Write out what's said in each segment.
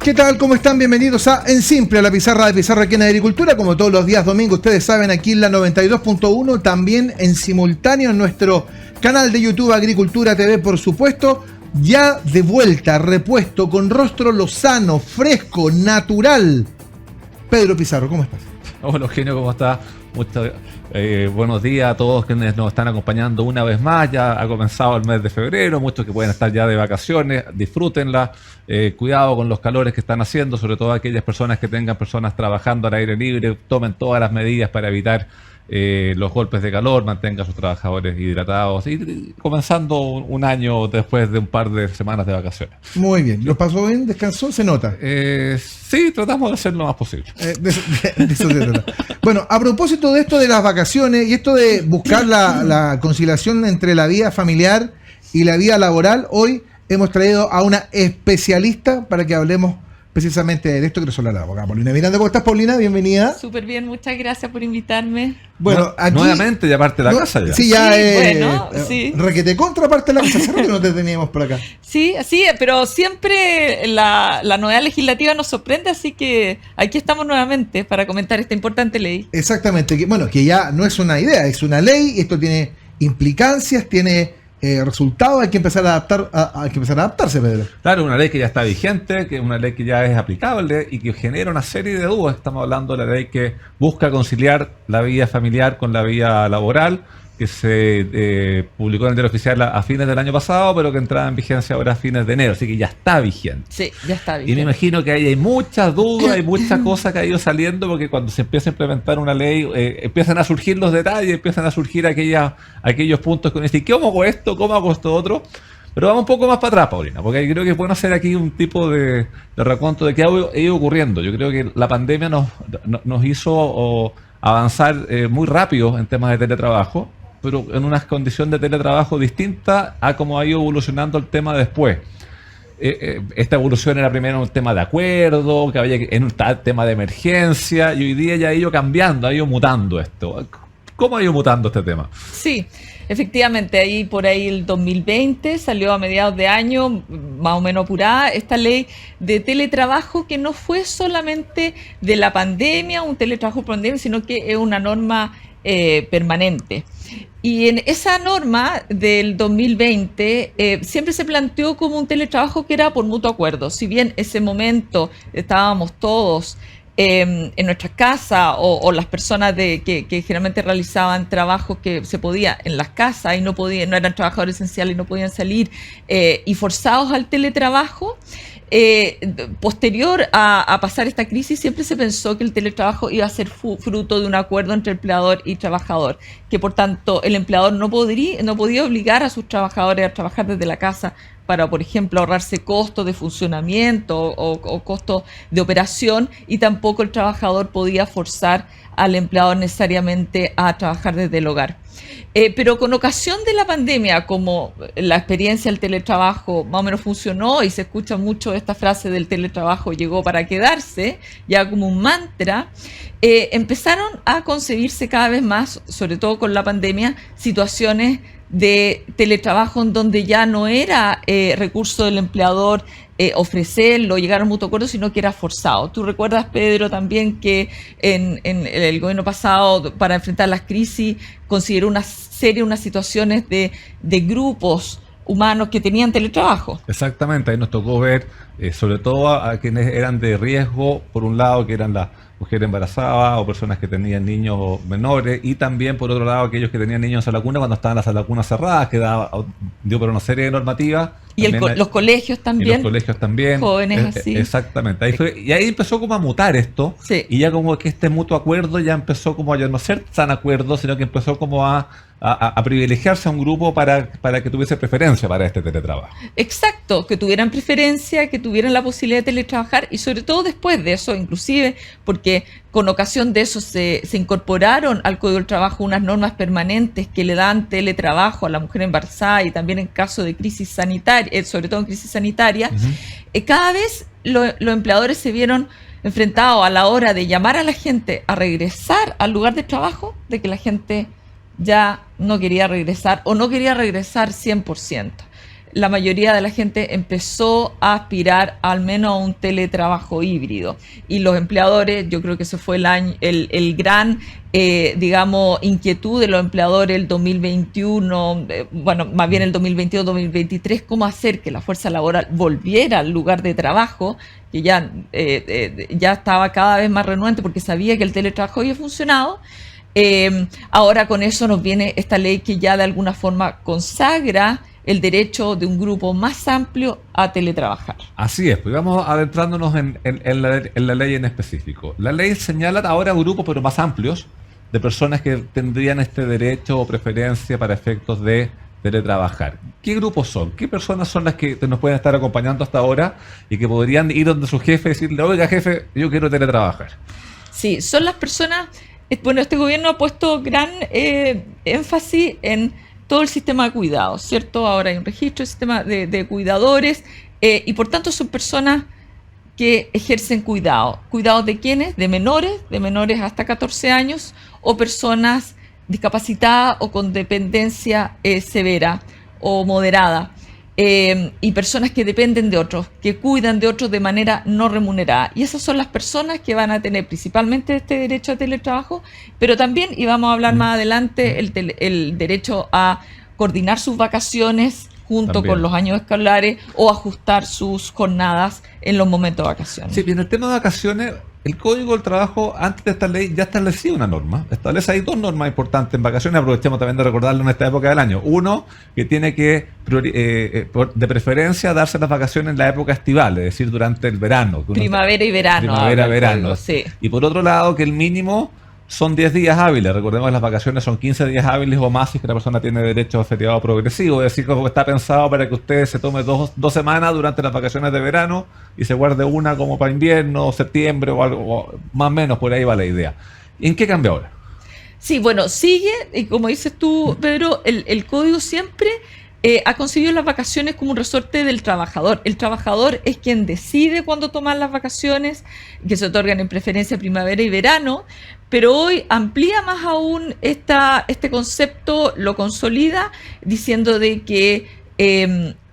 ¿Qué tal? ¿Cómo están? Bienvenidos a En Simple, a la pizarra de Pizarra aquí en Agricultura, como todos los días domingo, ustedes saben, aquí en la 92.1, también en simultáneo en nuestro canal de YouTube Agricultura TV, por supuesto, ya de vuelta, repuesto, con rostro lozano, fresco, natural. Pedro Pizarro, ¿cómo estás? Hola Eugenio, ¿cómo estás? Buenos días a todos quienes nos están acompañando una vez más. Ya ha comenzado el mes de febrero, muchos que pueden estar ya de vacaciones, disfrútenla. Cuidado con los calores que están haciendo, sobre todo aquellas personas que tengan personas trabajando al aire libre, tomen todas las medidas para evitar los golpes de calor, mantengan a sus trabajadores hidratados y comenzando un año después de un par de semanas de vacaciones. Muy bien, ¿lo pasó bien? ¿Descansó? ¿Se nota? Sí, tratamos de hacer lo más posible. De eso se trata. Bueno, a propósito de esto de las vacaciones y esto de buscar la conciliación entre la vida familiar y la vida laboral, hoy hemos traído a una especialista para que hablemos precisamente de esto, que nos hablará la abogada Paulina Miranda. ¿Cómo estás, Paulina? Bienvenida. Súper bien, muchas gracias por invitarme. Bueno, aquí... Nuevamente ya parte de la casa ya. Sí, ya sí. Requete contra parte de la casa, ¿sabes que no te teníamos por acá? Sí, pero siempre la novedad legislativa nos sorprende, así que aquí estamos nuevamente para comentar esta importante ley. Exactamente, que ya no es una idea, es una ley, esto tiene implicancias, tiene resultados, hay que empezar a adaptarse, Pedro. Claro, una ley que ya está vigente, que es una ley que ya es aplicable y que genera una serie de dudas. Estamos hablando de la ley que busca conciliar la vida familiar con la vida laboral, que se publicó en el Diario Oficial a fines del año pasado, pero que entraba en vigencia ahora a fines de enero, así que ya está vigente. Sí, ya está vigente. Y me imagino que hay muchas dudas, hay muchas cosas que han ido saliendo, porque cuando se empieza a implementar una ley, empiezan a surgir los detalles, empiezan a surgir aquellos puntos que uno dice, ¿cómo hago esto? ¿Cómo hago esto otro? Pero vamos un poco más para atrás, Paulina, porque creo que es bueno hacer aquí un tipo de recuento de qué ha ido ocurriendo. Yo creo que la pandemia nos hizo avanzar muy rápido en temas de teletrabajo, pero en una condición de teletrabajo distinta a cómo ha ido evolucionando el tema después. Esta evolución era primero un tema de acuerdo, que había en un tema de emergencia, y hoy día ya ha ido cambiando, ha ido mutando esto. ¿Cómo ha ido mutando este tema? Sí, efectivamente, por ahí el 2020 salió a mediados de año, más o menos apurada, esta ley de teletrabajo, que no fue solamente de la pandemia, un teletrabajo por pandemia, sino que es una norma permanente. Y en esa norma del 2020 siempre se planteó como un teletrabajo que era por mutuo acuerdo. Si bien ese momento estábamos todos en nuestras casas o las personas que generalmente realizaban trabajos que se podía en las casas y no eran trabajadores esenciales y no podían salir y forzados al teletrabajo, posterior a pasar esta crisis, siempre se pensó que el teletrabajo iba a ser fruto de un acuerdo entre empleador y trabajador, que por tanto el empleador no podía obligar a sus trabajadores a trabajar desde la casa para, por ejemplo, ahorrarse costos de funcionamiento o costos de operación, y tampoco el trabajador podía forzar al empleador necesariamente a trabajar desde el hogar. Pero con ocasión de la pandemia, como la experiencia del teletrabajo más o menos funcionó y se escucha mucho esta frase del teletrabajo llegó para quedarse, ya como un mantra, empezaron a concebirse cada vez más, sobre todo con la pandemia, situaciones de teletrabajo en donde ya no era recurso del empleador ofrecerlo, llegar a un mutuo acuerdo, sino que era forzado. Tú recuerdas, Pedro, también que en el gobierno pasado, para enfrentar las crisis, consideró unas situaciones de grupos humanos que tenían teletrabajo. Exactamente, ahí nos tocó ver sobre todo a quienes eran de riesgo, por un lado, que eran las mujeres embarazadas o personas que tenían niños menores, y también por otro lado aquellos que tenían niños en sala cuna cuando estaban las salas cunas cerradas, que dio por una serie de normativas. Y los colegios también. Y los colegios también. Jóvenes así. Exactamente. Ahí empezó como a mutar esto. Sí. Y ya como que este mutuo acuerdo ya empezó como a ya no ser tan acuerdo, sino que empezó como a privilegiarse a un grupo para que tuviese preferencia para este teletrabajo. Exacto, que tuvieran preferencia, que tuvieran la posibilidad de teletrabajar, y sobre todo después de eso, inclusive, porque con ocasión de eso se incorporaron al Código del Trabajo unas normas permanentes que le dan teletrabajo a la mujer embarazada y también en caso de crisis sanitaria, sobre todo en crisis sanitaria. Cada vez los empleadores se vieron enfrentados a la hora de llamar a la gente a regresar al lugar de trabajo, de que la gente ya no quería regresar o no quería regresar 100%. la mayoría de la gente empezó a aspirar al menos a un teletrabajo híbrido. Y los empleadores, yo creo que ese fue el gran, digamos, inquietud de los empleadores el 2021, bueno, más bien el 2022-2023, cómo hacer que la fuerza laboral volviera al lugar de trabajo, que ya estaba cada vez más renuente porque sabía que el teletrabajo había funcionado. Ahora con eso nos viene esta ley que ya de alguna forma consagra el derecho de un grupo más amplio a teletrabajar. Así es, pues vamos adentrándonos en la ley en específico. La ley señala ahora grupos, pero más amplios, de personas que tendrían este derecho o preferencia para efectos de teletrabajar. ¿Qué grupos son? ¿Qué personas son las que nos pueden estar acompañando hasta ahora y que podrían ir donde su jefe y decirle, oiga jefe, yo quiero teletrabajar? Sí, son las personas, bueno, este gobierno ha puesto gran énfasis en todo el sistema de cuidados, ¿cierto? Ahora hay un registro, sistema de cuidadores, y por tanto son personas que ejercen cuidado. ¿Cuidados de quiénes? De menores hasta 14 años, o personas discapacitadas o con dependencia severa o moderada, y personas que dependen de otros, que cuidan de otros de manera no remunerada. Y esas son las personas que van a tener principalmente este derecho a teletrabajo, pero también, y vamos a hablar más adelante, el derecho a coordinar sus vacaciones junto También con los años escolares o ajustar sus jornadas en los momentos de vacaciones. Sí, bien, en el tema de vacaciones, el Código del Trabajo, antes de esta ley, ya establecía una norma. Establece ahí dos normas importantes en vacaciones. Aprovechemos también de recordarlo en esta época del año. Uno, que tiene que, de preferencia, darse las vacaciones en la época estival, es decir, durante el verano. Primavera y verano. Primavera, verano. Sí. Y por otro lado, que el mínimo son 10 días hábiles. Recordemos que las vacaciones son 15 días hábiles o más si es que la persona tiene derecho a feriado progresivo. Es decir, como está pensado para que usted se tome dos semanas durante las vacaciones de verano y se guarde una como para invierno, septiembre o algo, más o menos por ahí va la idea. ¿Y en qué cambia ahora? Sí, bueno, sigue, y como dices tú, Pedro, el código siempre ha concebido las vacaciones como un resorte del trabajador. El trabajador es quien decide cuándo tomar las vacaciones, que se otorgan en preferencia primavera y verano, pero hoy amplía más aún este concepto, lo consolida, diciendo de que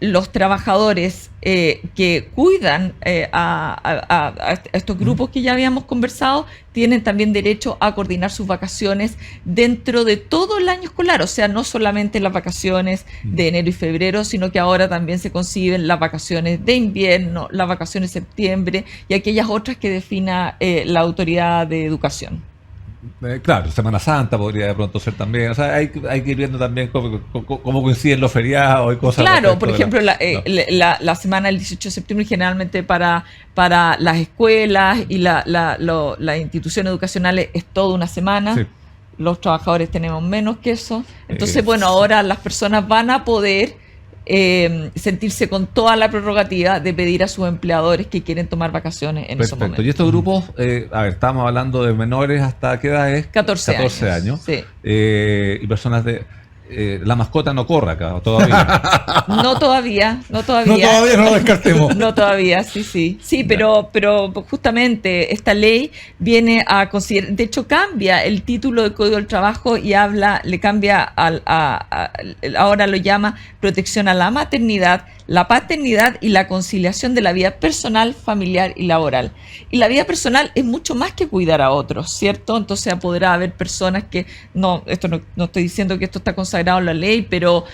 los trabajadores que cuidan a estos grupos que ya habíamos conversado tienen también derecho a coordinar sus vacaciones dentro de todo el año escolar, o sea, no solamente las vacaciones de enero y febrero, sino que ahora también se conciben las vacaciones de invierno, las vacaciones de septiembre y aquellas otras que defina la autoridad de educación. Claro, Semana Santa podría de pronto ser también. O sea, hay que ir viendo también cómo coinciden los feriados y cosas. Claro, por ejemplo, la semana del 18 de septiembre generalmente para las escuelas y las instituciones educacionales es toda una semana. Sí. Los trabajadores tenemos menos que eso. Entonces, bueno, ahora las personas van a poder sentirse con toda la prerrogativa de pedir a sus empleadores que quieren tomar vacaciones en esos momentos. Y estos grupos, a ver, estamos hablando de menores hasta qué edad es? 14 años. Sí. Y personas de... la mascota no corre acá, todavía. No todavía. No todavía, no lo descartemos. No todavía, sí. Sí, pero justamente esta ley viene a considerar, de hecho cambia el título del Código del Trabajo y le cambia ahora lo llama protección a la maternidad, la paternidad y la conciliación de la vida personal, familiar y laboral. Y la vida personal es mucho más que cuidar a otros, ¿cierto? Entonces podrá haber personas que, no estoy diciendo que esto está consagrado en la ley, pero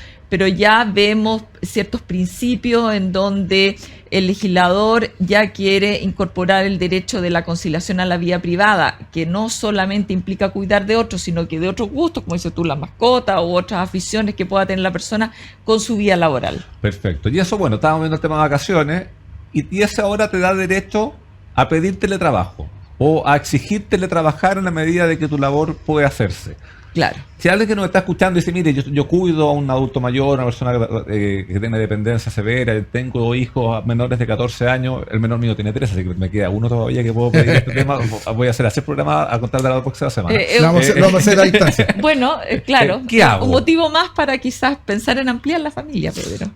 ya vemos ciertos principios en donde el legislador ya quiere incorporar el derecho de la conciliación a la vida privada, que no solamente implica cuidar de otros, sino que de otros gustos, como dices tú, la mascota u otras aficiones que pueda tener la persona con su vida laboral. Perfecto. Y eso, bueno, estábamos viendo el tema de vacaciones, y eso ahora te da derecho a pedir teletrabajo o a exigir teletrabajar en la medida de que tu labor puede hacerse. Claro. Si alguien que nos está escuchando dice, mire, yo cuido a un adulto mayor, una persona que tiene dependencia severa, tengo hijos menores de 14 años, el menor mío tiene 13, así que me queda uno todavía que puedo pedir este tema, voy a hacer programa a contar de la próxima semana. Lo vamos a hacer a distancia. Bueno, claro, ¿qué hago? Un motivo más para quizás pensar en ampliar la familia, Pedro.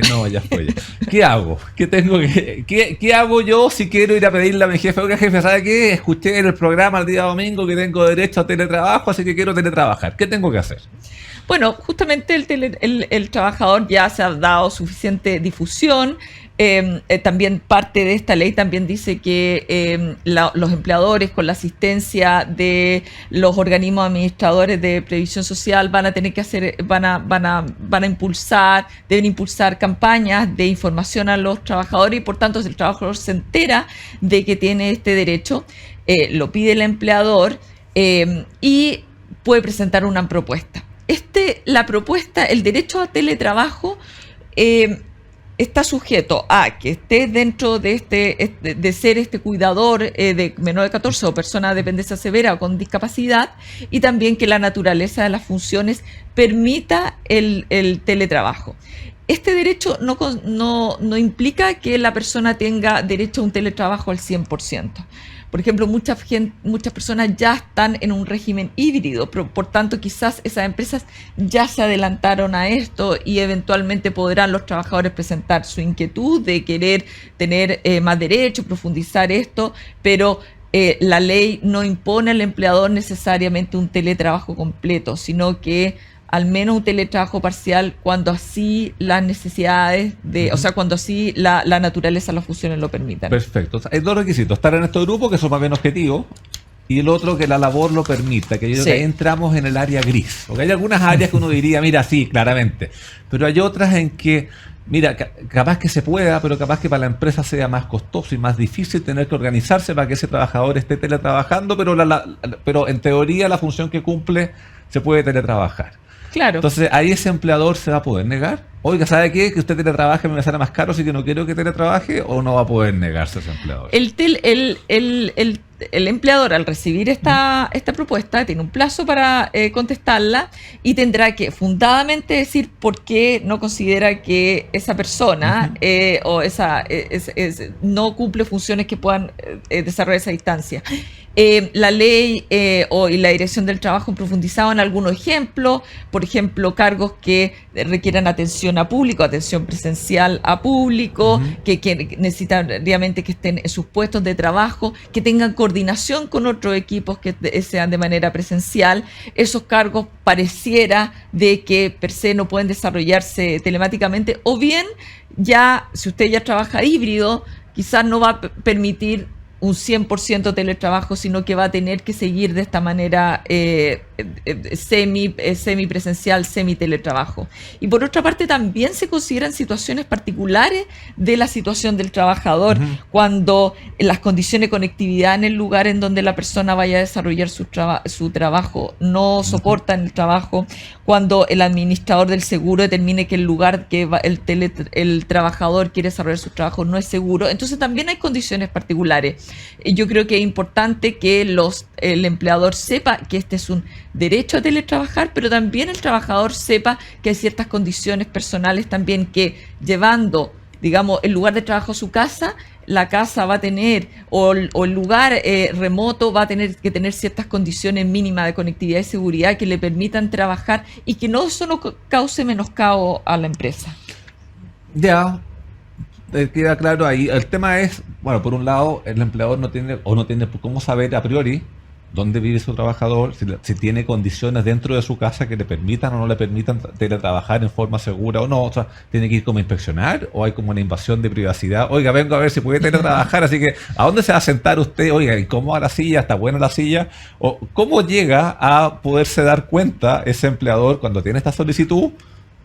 No, ya fue. ¿Qué hago? ¿Qué hago yo si quiero ir a pedirle a mi jefe? Oiga, jefe, ¿sabe qué? Escuché en el programa el día domingo que tengo derecho a teletrabajo, así que quiero teletrabajar. ¿Qué tengo que hacer? Bueno, justamente el trabajador ya se ha dado suficiente difusión. También parte de esta ley también dice que los empleadores, con la asistencia de los organismos administradores de previsión social, van a tener que hacer, deben impulsar campañas de información a los trabajadores, y por tanto, si el trabajador se entera de que tiene este derecho, lo pide el empleador y puede presentar una propuesta. La propuesta, el derecho a teletrabajo, está sujeto a que esté dentro de ser cuidador de menor de 14 o persona de dependencia severa o con discapacidad, y también que la naturaleza de las funciones permita el teletrabajo. Este derecho no implica que la persona tenga derecho a un teletrabajo al 100%. Por ejemplo, muchas personas ya están en un régimen híbrido, por tanto quizás esas empresas ya se adelantaron a esto y eventualmente podrán los trabajadores presentar su inquietud de querer tener más derechos, profundizar esto, pero la ley no impone al empleador necesariamente un teletrabajo completo, sino que al menos un teletrabajo parcial cuando así las necesidades o sea, cuando así la naturaleza, las funciones lo permitan. Perfecto. O sea, hay dos requisitos: estar en estos grupos, que son más bien objetivos, y el otro, que la labor lo permita, que yo creo que ahí entramos en el área gris. Porque hay algunas áreas que uno diría, mira, sí, claramente. Pero hay otras en que, mira, capaz que se pueda, pero capaz que para la empresa sea más costoso y más difícil tener que organizarse para que ese trabajador esté teletrabajando, pero en teoría la función que cumple se puede teletrabajar. Claro. Entonces, ahí ese empleador se va a poder negar. Oiga, ¿sabe qué? Que usted teletrabaje me sale más caro, así que no quiero que teletrabaje, o no va a poder negarse ese empleador. El empleador, al recibir esta propuesta, tiene un plazo para contestarla, y tendrá que fundadamente decir por qué no considera que esa persona no cumple funciones que puedan desarrollar esa distancia. La ley y la Dirección del Trabajo han profundizado en algunos ejemplos, por ejemplo, cargos que requieran atención a público, atención presencial a público, que necesariamente que estén en sus puestos de trabajo, que tengan coordinación con otros equipos que sean de manera presencial. Esos cargos pareciera de que per se no pueden desarrollarse telemáticamente, o bien ya, si usted ya trabaja híbrido, quizás no va a permitir un 100% teletrabajo, sino que va a tener que seguir de esta manera semipresencial, semi-teletrabajo. Y por otra parte, también se consideran situaciones particulares de la situación del trabajador, cuando las condiciones de conectividad en el lugar en donde la persona vaya a desarrollar su trabajo no soportan el trabajo, cuando el administrador del seguro determine que el lugar que el trabajador quiere desarrollar su trabajo no es seguro. Entonces también hay condiciones particulares. Yo creo que es importante que el empleador sepa que este es un derecho a teletrabajar, pero también el trabajador sepa que hay ciertas condiciones personales también, que llevando, digamos, el lugar de trabajo a su casa, la casa va a tener, o el lugar remoto va a tener que tener ciertas condiciones mínimas de conectividad y seguridad que le permitan trabajar, y que eso no cause menoscabo a la empresa. Ya, queda claro ahí. El tema es, bueno, por un lado, el empleador no tiene cómo saber a priori dónde vive su trabajador, si tiene condiciones dentro de su casa que le permitan o no le permitan teletrabajar en forma segura o no. O sea, tiene que ir como a inspeccionar, o hay como una invasión de privacidad. Oiga, vengo a ver si puede teletrabajar, así que ¿a dónde se va a sentar usted? Oiga, ¿y cómo va la silla? ¿Está buena la silla? ¿O cómo llega a poderse dar cuenta ese empleador cuando tiene esta solicitud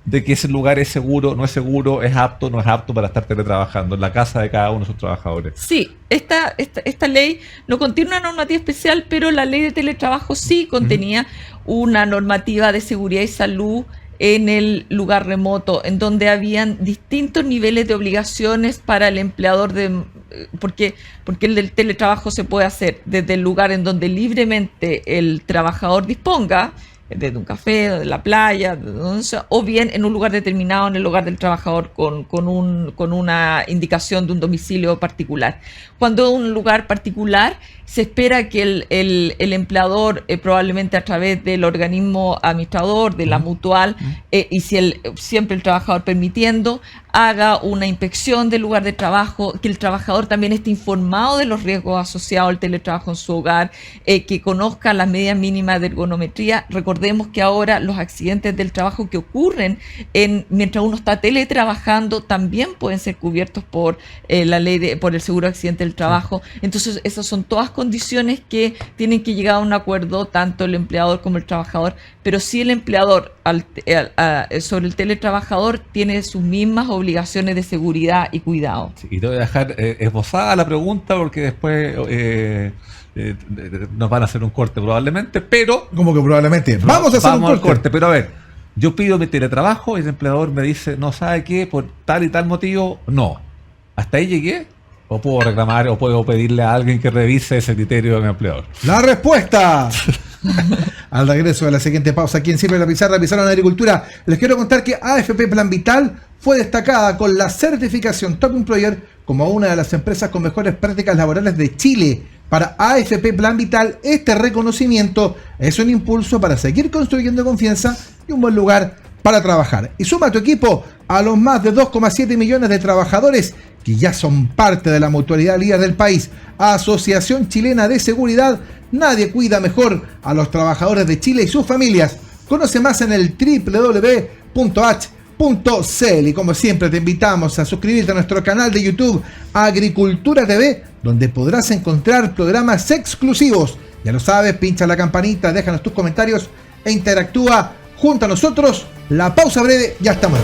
de que ese lugar es seguro, no es seguro, es apto, no es apto para estar teletrabajando en la casa de cada uno de sus trabajadores? Sí, esta ley no contiene una normativa especial, pero la ley de teletrabajo sí contenía una normativa de seguridad y salud en el lugar remoto, en donde habían distintos niveles de obligaciones para el empleador, porque el teletrabajo se puede hacer desde el lugar en donde libremente el trabajador disponga, desde un café, de la playa, o bien en un lugar determinado, en el hogar del trabajador, con una indicación de un domicilio particular. Cuando un lugar particular, se espera que el empleador, probablemente a través del organismo administrador, de la mutual, y siempre el trabajador permitiendo, haga una inspección del lugar de trabajo, que el trabajador también esté informado de los riesgos asociados al teletrabajo en su hogar, que conozca las medidas mínimas de ergonometría. Recordemos recordemos que ahora los accidentes del trabajo que ocurren mientras uno está teletrabajando también pueden ser cubiertos por la ley por el seguro de accidente del trabajo. Entonces, esas son todas condiciones que tienen que llegar a un acuerdo tanto el empleador como el trabajador, pero sí el empleador sobre el teletrabajador tiene sus mismas obligaciones de seguridad y cuidado. Sí, y te voy a dejar esbozada la pregunta porque después nos van a hacer un corte probablemente, pero... ¿Cómo que probablemente? Vamos a hacer un corte. Pero a ver, yo pido mi teletrabajo y el empleador me dice, no sabe qué, por tal y tal motivo, no. ¿Hasta ahí llegué? ¿O puedo reclamar o puedo pedirle a alguien que revise ese criterio de mi empleador? La respuesta. Al regreso de la siguiente pausa, aquí en Siempre la Pizarra, Pizarra en Agricultura, les quiero contar que AFP Plan Vital fue destacada con la certificación Top Employer como una de las empresas con mejores prácticas laborales de Chile. Para AFP Plan Vital, este reconocimiento es un impulso para seguir construyendo confianza y un buen lugar para trabajar. Y suma a tu equipo a los más de 2,7 millones de trabajadores que ya son parte de la mutualidad líder del país. Asociación Chilena de Seguridad, nadie cuida mejor a los trabajadores de Chile y sus familias. Conoce más en el www.h.cl y como siempre te invitamos a suscribirte a nuestro canal de YouTube Agricultura TV, donde podrás encontrar programas exclusivos. Ya lo sabes, pincha la campanita, déjanos tus comentarios e interactúa junto a nosotros. La pausa breve, ya estamos.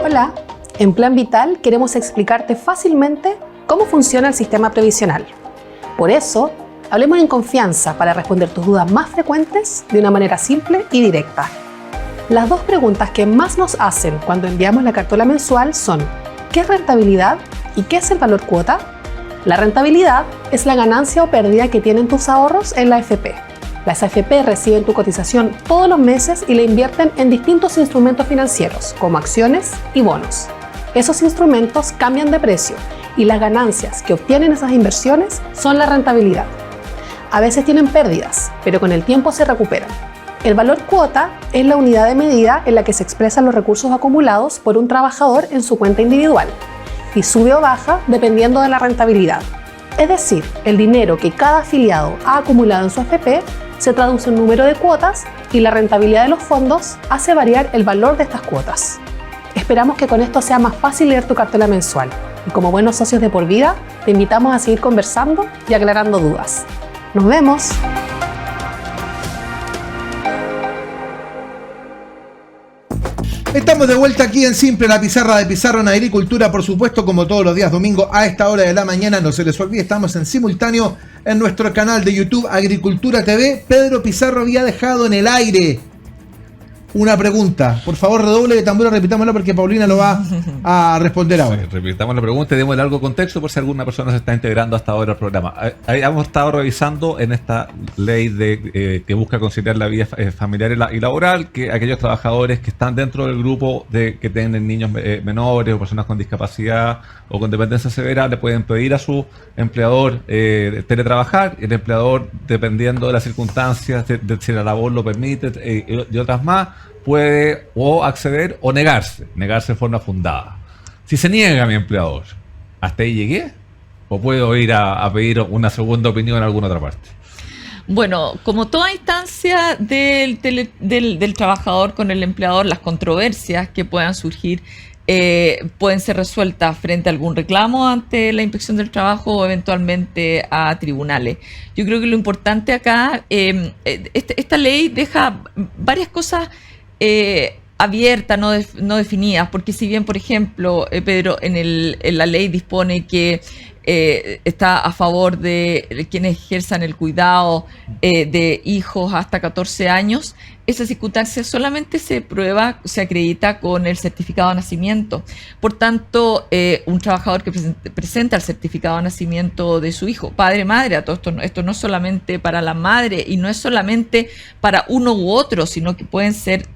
Hola, en Plan Vital queremos explicarte fácilmente cómo funciona el sistema previsional. Por eso, hablemos en confianza para responder tus dudas más frecuentes de una manera simple y directa. Las dos preguntas que más nos hacen cuando enviamos la cartola mensual son: ¿qué es rentabilidad y qué es el valor cuota? La rentabilidad es la ganancia o pérdida que tienen tus ahorros en la AFP. Las AFP reciben tu cotización todos los meses y la invierten en distintos instrumentos financieros, como acciones y bonos. Esos instrumentos cambian de precio y las ganancias que obtienen esas inversiones son la rentabilidad. A veces tienen pérdidas, pero con el tiempo se recuperan. El valor cuota es la unidad de medida en la que se expresan los recursos acumulados por un trabajador en su cuenta individual y sube o baja dependiendo de la rentabilidad. Es decir, el dinero que cada afiliado ha acumulado en su AFP se traduce en número de cuotas y la rentabilidad de los fondos hace variar el valor de estas cuotas. Esperamos que con esto sea más fácil leer tu cartela mensual y como buenos socios de por vida te invitamos a seguir conversando y aclarando dudas. ¡Nos vemos! Estamos de vuelta aquí en Simple la Pizarra de Pizarro en Agricultura, por supuesto, como todos los días domingo a esta hora de la mañana. No se les olvide, estamos en simultáneo en nuestro canal de YouTube Agricultura TV. Pedro Pizarro había dejado en el aire una pregunta. Por favor, redoble de tambora, repitámosla porque Paulina lo va a responder ahora. Sí, repitamos la pregunta y démosle algo de contexto por si alguna persona se está integrando hasta ahora al programa. Hemos estado revisando en esta ley que busca conciliar la vida familiar y laboral que aquellos trabajadores que están dentro del grupo que tienen niños menores o personas con discapacidad o con dependencia severa le pueden pedir a su empleador teletrabajar, y el empleador, dependiendo de las circunstancias, de si la labor lo permite y otras más, puede o acceder o negarse de forma fundada. Si se niega a mi empleador, ¿hasta ahí llegué? ¿O puedo ir a pedir una segunda opinión en alguna otra parte? Bueno, como toda instancia del trabajador con el empleador, las controversias que puedan surgir pueden ser resueltas frente a algún reclamo ante la Inspección del Trabajo o eventualmente a tribunales. Yo creo que lo importante acá, esta ley deja varias cosas abiertas, no definidas, porque si bien, por ejemplo, Pedro, en la ley dispone que está a favor de quienes ejerzan el cuidado de hijos hasta 14 años, esa circunstancia solamente se prueba, se acredita con el certificado de nacimiento. Por tanto, un trabajador que presenta el certificado de nacimiento de su hijo, padre, madre, a todo esto no es solamente para la madre y no es solamente para uno u otro, sino que pueden ser,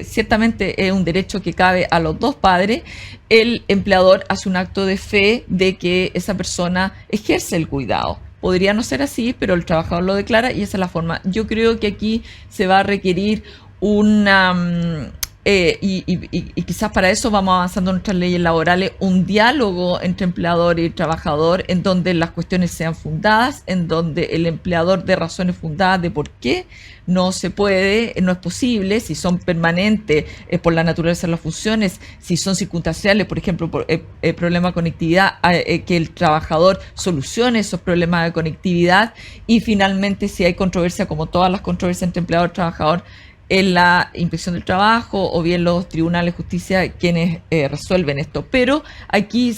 ciertamente es un derecho que cabe a los dos padres. El empleador hace un acto de fe de que esa persona ejerce el cuidado. Podría no ser así, pero el trabajador lo declara y esa es la forma. Yo creo que aquí se va a requerir una y quizás para eso vamos avanzando en nuestras leyes laborales, un diálogo entre empleador y trabajador en donde las cuestiones sean fundadas, en donde el empleador dé razones fundadas de por qué no se puede, no es posible, si son permanentes por la naturaleza de las funciones, si son circunstanciales, por ejemplo, por problema de conectividad, que el trabajador solucione esos problemas de conectividad, y finalmente si hay controversia, como todas las controversias entre empleador y trabajador, en la inspección del trabajo o bien los tribunales de justicia quienes resuelven esto. Pero aquí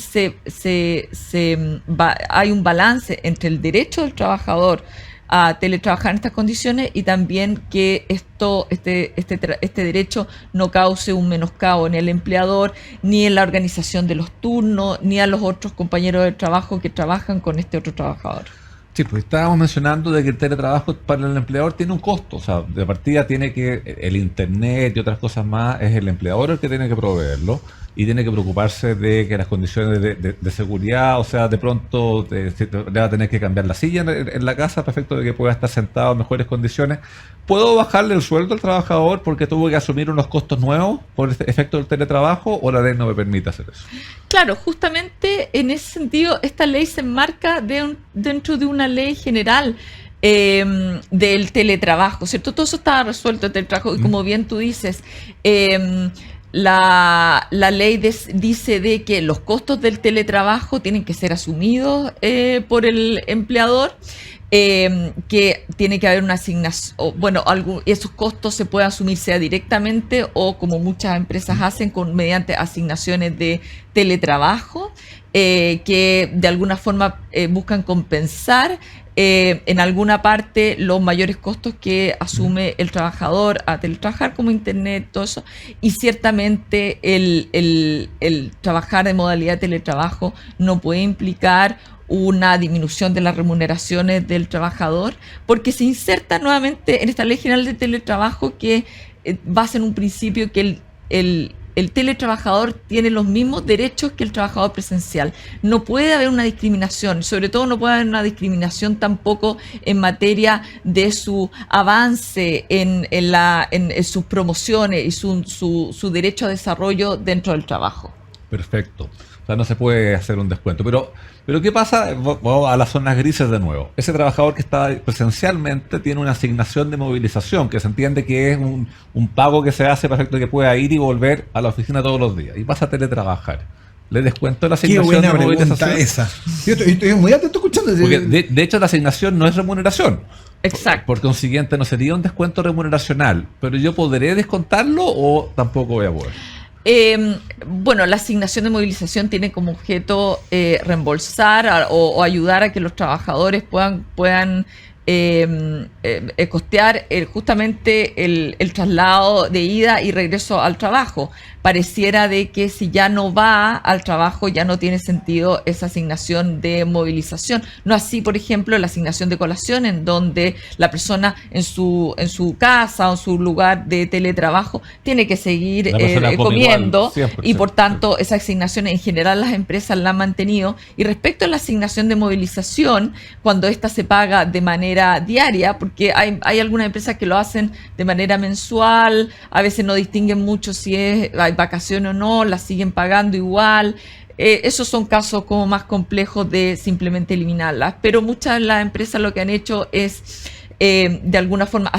hay un balance entre el derecho del trabajador a teletrabajar en estas condiciones y también que este derecho no cause un menoscabo ni al empleador, ni en la organización de los turnos, ni a los otros compañeros de trabajo que trabajan con este otro trabajador. Sí, pues estábamos mencionando de que el teletrabajo para el empleador tiene un costo, o sea, de partida tiene que, el internet y otras cosas más, es el empleador el que tiene que proveerlo y tiene que preocuparse de que las condiciones de seguridad, o sea, de pronto le va a tener que cambiar la silla en la casa, perfecto, de que pueda estar sentado en mejores condiciones. ¿Puedo bajarle el sueldo al trabajador porque tuvo que asumir unos costos nuevos por este efecto del teletrabajo o la ley no me permite hacer eso? Claro, justamente en ese sentido esta ley se enmarca dentro de una ley general del teletrabajo, ¿cierto? Todo eso estaba resuelto, el teletrabajo, y como bien tú dices, la ley dice de que los costos del teletrabajo tienen que ser asumidos por el empleador, que tiene que haber una asignación, esos costos se pueden asumir sea directamente o como muchas empresas hacen mediante asignaciones de teletrabajo, que de alguna forma buscan compensar en alguna parte los mayores costos que asume el trabajador a teletrabajar, como internet, todo eso, y ciertamente el trabajar de modalidad de teletrabajo no puede implicar una disminución de las remuneraciones del trabajador, porque se inserta nuevamente en esta ley general de teletrabajo que basa en un principio que el teletrabajador tiene los mismos derechos que el trabajador presencial. No puede haber una discriminación, sobre todo no puede haber una discriminación tampoco en materia de su avance en sus promociones y su derecho a desarrollo dentro del trabajo. Perfecto. O sea, no se puede hacer un descuento. Pero ¿qué pasa? Vamos a las zonas grises de nuevo. Ese trabajador que está presencialmente tiene una asignación de movilización, que se entiende que es un pago que se hace para efecto de que pueda ir y volver a la oficina todos los días. Y pasa a teletrabajar. ¿Le descuento la asignación de movilización? Qué buena pregunta esa. Yo estoy muy atento escuchando. Porque de hecho la asignación no es remuneración. Exacto. Por consiguiente no sería un descuento remuneracional. Pero ¿yo podré descontarlo o tampoco voy a poder? La asignación de movilización tiene como objeto reembolsar o ayudar a que los trabajadores puedan costear justamente el traslado de ida y regreso al trabajo. Pareciera de que si ya no va al trabajo ya no tiene sentido esa asignación de movilización. No así, por ejemplo, la asignación de colación, en donde la persona en su casa o en su lugar de teletrabajo tiene que seguir comiendo igual, y por tanto esa asignación en general las empresas la han mantenido. Y respecto a la asignación de movilización, cuando esta se paga de manera diaria, porque hay algunas empresas que lo hacen de manera mensual, a veces no distinguen mucho si hay vacaciones o no, las siguen pagando igual. Esos son casos como más complejos de simplemente eliminarlas, pero muchas de las empresas lo que han hecho es de alguna forma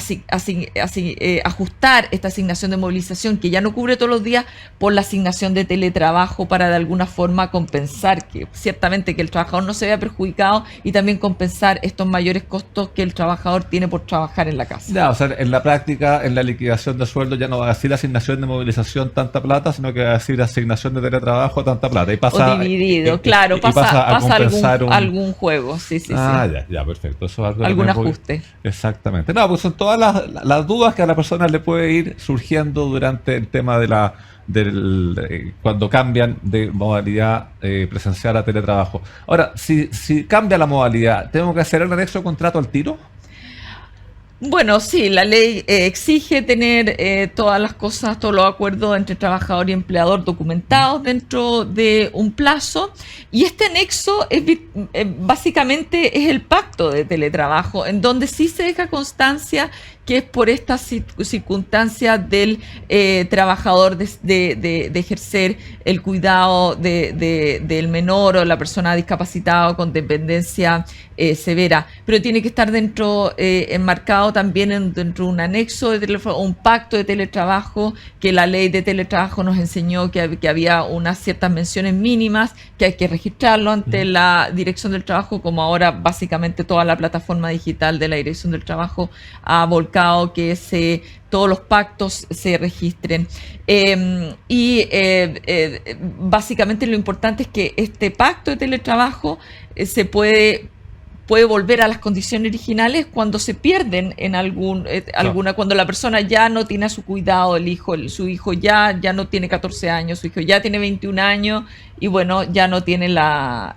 ajustar esta asignación de movilización, que ya no cubre todos los días, por la asignación de teletrabajo, para de alguna forma compensar que ciertamente que el trabajador no se vea perjudicado y también compensar estos mayores costos que el trabajador tiene por trabajar en la casa. Ya, o sea, en la práctica, en la liquidación de sueldo ya no va a decir asignación de movilización tanta plata, sino que va a decir asignación de teletrabajo tanta plata. Y pasa, o dividido, claro, pasa algún juego. Sí. Ya, perfecto. Eso es algún ajuste. Exactamente. No, pues son todas las dudas que a la persona le puede ir surgiendo durante el tema cuando cambian de modalidad presencial a teletrabajo. Ahora, si cambia la modalidad, ¿tengo que hacer el anexo de contrato al tiro? Bueno, sí, la ley exige tener todas las cosas, todos los acuerdos entre trabajador y empleador documentados dentro de un plazo, y este anexo básicamente es el pacto de teletrabajo, en donde sí se deja constancia que es por esta circunstancia del trabajador de ejercer el cuidado del menor o la persona discapacitada o con dependencia severa, pero tiene que estar enmarcado también dentro de un anexo un pacto de teletrabajo, que la ley de teletrabajo nos enseñó que había unas ciertas menciones mínimas, que hay que registrarlo ante la Dirección del Trabajo, como ahora básicamente toda la plataforma digital de la Dirección del Trabajo ha volcado que todos los pactos se registren. Básicamente lo importante es que este pacto de teletrabajo se puede volver a las condiciones originales cuando se pierden en alguna, cuando la persona ya no tiene a su cuidado su hijo ya no tiene 14 años, su hijo ya tiene 21 años y bueno, ya no tiene la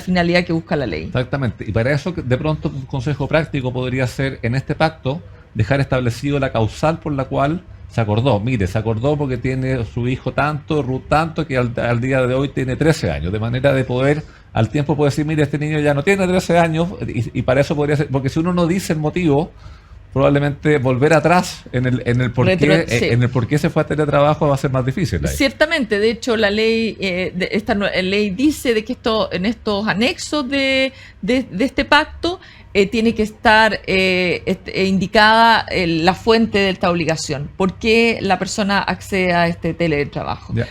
finalidad que busca la ley. Exactamente, y para eso de pronto un consejo práctico podría ser en este pacto dejar establecido la causal por la cual se acordó. Mire, se acordó porque tiene su hijo tanto, Ruth tanto, que al día de hoy tiene 13 años, de manera de poder al tiempo puede decir, mire, este niño ya no tiene 13 años, y para eso podría ser, porque si uno no dice el motivo, probablemente volver atrás en el por qué se fue a teletrabajo va a ser más difícil. Ahí. Ciertamente, de hecho la ley, esta ley dice de que en estos anexos de este pacto tiene que estar indicada la fuente de esta obligación. ¿Por qué la persona accede a este teletrabajo? Yeah.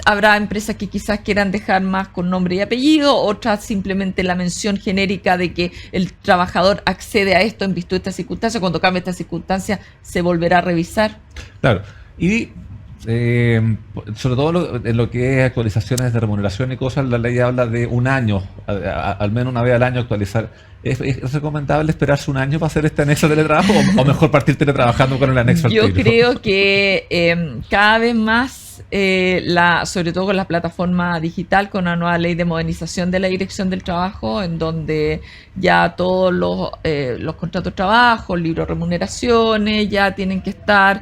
Habrá empresas que quizás quieran dejar más con nombre y apellido, otras simplemente la mención genérica de que el trabajador accede a esto en virtud de esta circunstancia. Cuando cambie esta circunstancia, se volverá a revisar. Claro. Y sobre todo en lo que es actualizaciones de remuneración y cosas, la ley habla de un año, al menos una vez al año actualizar. ¿Es recomendable esperarse un año para hacer este anexo de teletrabajo o mejor partir teletrabajando con el anexo? Yo creo que cada vez más, sobre todo con la plataforma digital, con la nueva ley de modernización de la Dirección del Trabajo, en donde ya todos los contratos de trabajo, libros de remuneraciones, ya tienen que estar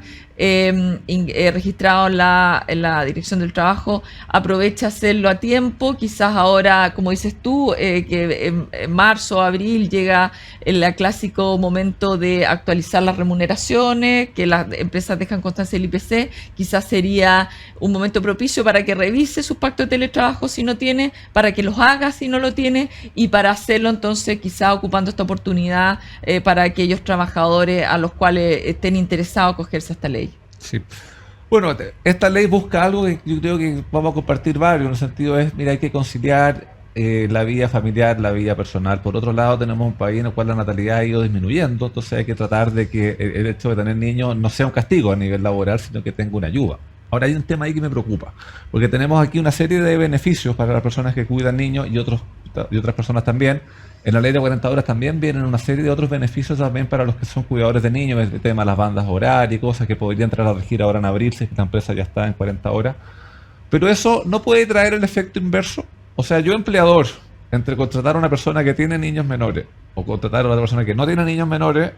registrado en la Dirección del Trabajo, aprovecha hacerlo a tiempo. Quizás ahora, como dices tú, que en marzo o abril llega el clásico momento de actualizar las remuneraciones, que las empresas dejan constancia del IPC, quizás sería un momento propicio para que revise sus pactos de teletrabajo si no tiene, para que los haga si no lo tiene, y para hacerlo entonces quizás ocupando esta oportunidad para aquellos trabajadores a los cuales estén interesados acogerse a esta ley. Sí. Bueno, esta ley busca algo que yo creo que vamos a compartir varios, en el sentido es, mira, hay que conciliar la vida familiar, la vida personal. Por otro lado, tenemos un país en el cual la natalidad ha ido disminuyendo, entonces hay que tratar de que el hecho de tener niños no sea un castigo a nivel laboral, sino que tenga una ayuda. Ahora hay un tema ahí que me preocupa, porque tenemos aquí una serie de beneficios para las personas que cuidan niños y otras personas también. En la ley de 40 horas también vienen una serie de otros beneficios también para los que son cuidadores de niños, el tema de las bandas horarias y cosas que podrían entrar a regir ahora en abril si la empresa ya está en 40 horas. Pero eso no puede traer el efecto inverso. O sea, yo empleador, entre contratar a una persona que tiene niños menores o contratar a otra persona que no tiene niños menores,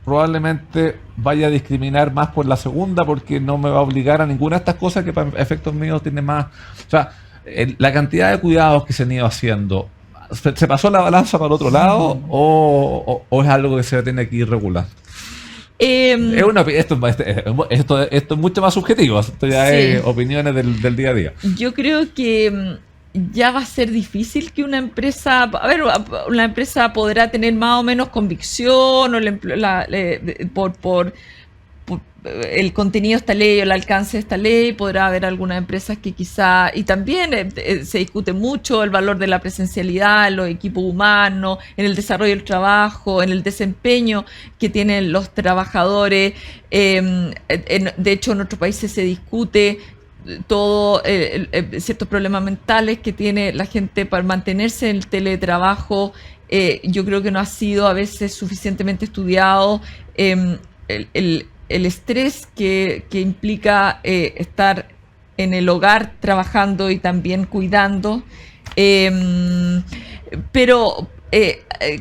probablemente vaya a discriminar más por la segunda porque no me va a obligar a ninguna de estas cosas que para efectos míos tiene más. O sea, la cantidad de cuidados que se han ido haciendo, ¿se pasó la balanza para el otro lado o es algo que se tiene que ir regulando? Esto es mucho más subjetivo, esto ya sí. Es opiniones del día a día. Yo creo que ya va a ser difícil que una empresa podrá tener más o menos convicción o por el contenido de esta ley o el alcance de esta ley. Podrá haber algunas empresas que quizá, y también se discute mucho el valor de la presencialidad en los equipos humanos, en el desarrollo del trabajo, en el desempeño que tienen los trabajadores. De hecho, en nuestros países se discute todo ciertos problemas mentales que tiene la gente para mantenerse en el teletrabajo. Yo creo que no ha sido a veces suficientemente estudiado el estrés que implica estar en el hogar trabajando y también cuidando. Pero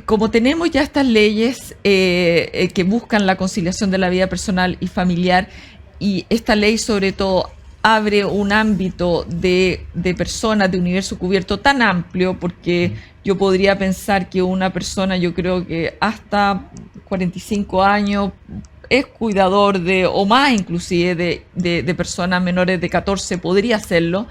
como tenemos ya estas leyes que buscan la conciliación de la vida personal y familiar, y esta ley sobre todo abre un ámbito de personas, de universo cubierto tan amplio, porque yo podría pensar que una persona, yo creo que hasta 45 años es cuidador de, o más inclusive, de personas menores de 14, podría hacerlo.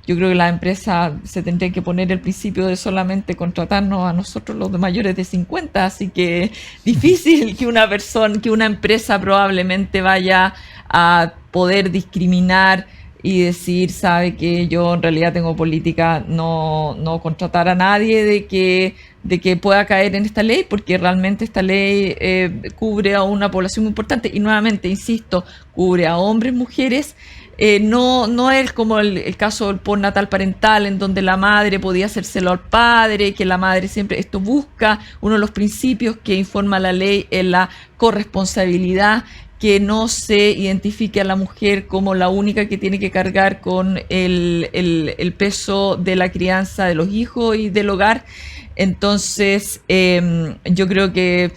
Yo creo que las empresas se tendrían que poner el principio de solamente contratarnos a nosotros los de mayores de 50, así que difícil que una empresa probablemente vaya a poder discriminar y decir, sabe que yo en realidad tengo política no contratar a nadie de que pueda caer en esta ley, porque realmente esta ley cubre a una población muy importante y nuevamente, insisto, cubre a hombres, mujeres. No es como el caso del postnatal parental, en donde la madre podía hacérselo al padre, que la madre siempre, esto busca, uno de los principios que informa la ley es la corresponsabilidad, que no se identifique a la mujer como la única que tiene que cargar con el peso de la crianza de los hijos y del hogar. Entonces, yo creo que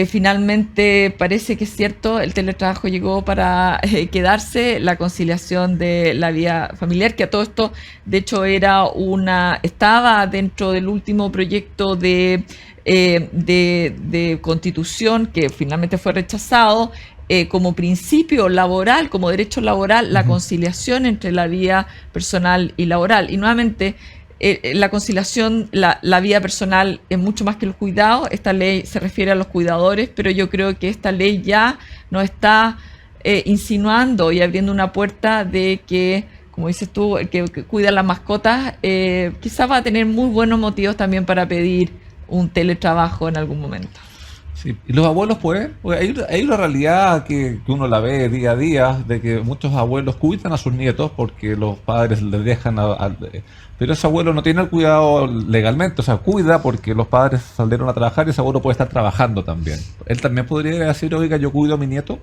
finalmente parece que es cierto, el teletrabajo llegó para quedarse, la conciliación de la vida familiar, que a todo esto, de hecho, estaba dentro del último proyecto de constitución que finalmente fue rechazado. Como principio laboral, como derecho laboral, la conciliación entre la vida personal y laboral. Y nuevamente, la conciliación, la vida personal es mucho más que el cuidado. Esta ley se refiere a los cuidadores, pero yo creo que esta ley ya nos está insinuando y abriendo una puerta de que, como dices tú, el que cuida las mascotas, quizás va a tener muy buenos motivos también para pedir un teletrabajo en algún momento. Sí. ¿Y los abuelos pueden? Porque hay una realidad que uno la ve día a día, de que muchos abuelos cuidan a sus nietos porque los padres les dejan pero ese abuelo no tiene el cuidado legalmente, o sea, cuida porque los padres salieron a trabajar y ese abuelo puede estar trabajando también. ¿Él también podría decir, oiga, yo cuido a mi nieto?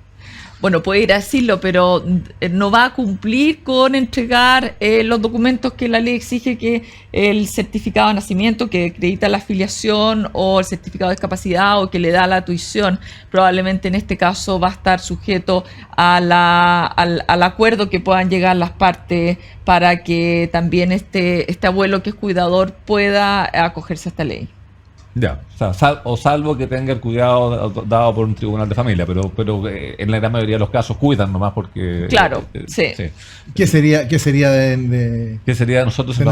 Bueno, puede ir a decirlo, pero no va a cumplir con entregar los documentos que la ley exige, que el certificado de nacimiento que acredita la afiliación o el certificado de discapacidad o que le da la tuición. Probablemente en este caso va a estar sujeto al acuerdo que puedan llegar las partes para que también este abuelo que es cuidador pueda acogerse a esta ley. Ya, o sea, salvo que tenga el cuidado dado por un tribunal de familia, pero en la gran mayoría de los casos cuidan nomás porque... Claro, sí. ¿Qué sería ¿Qué sería de nosotros sin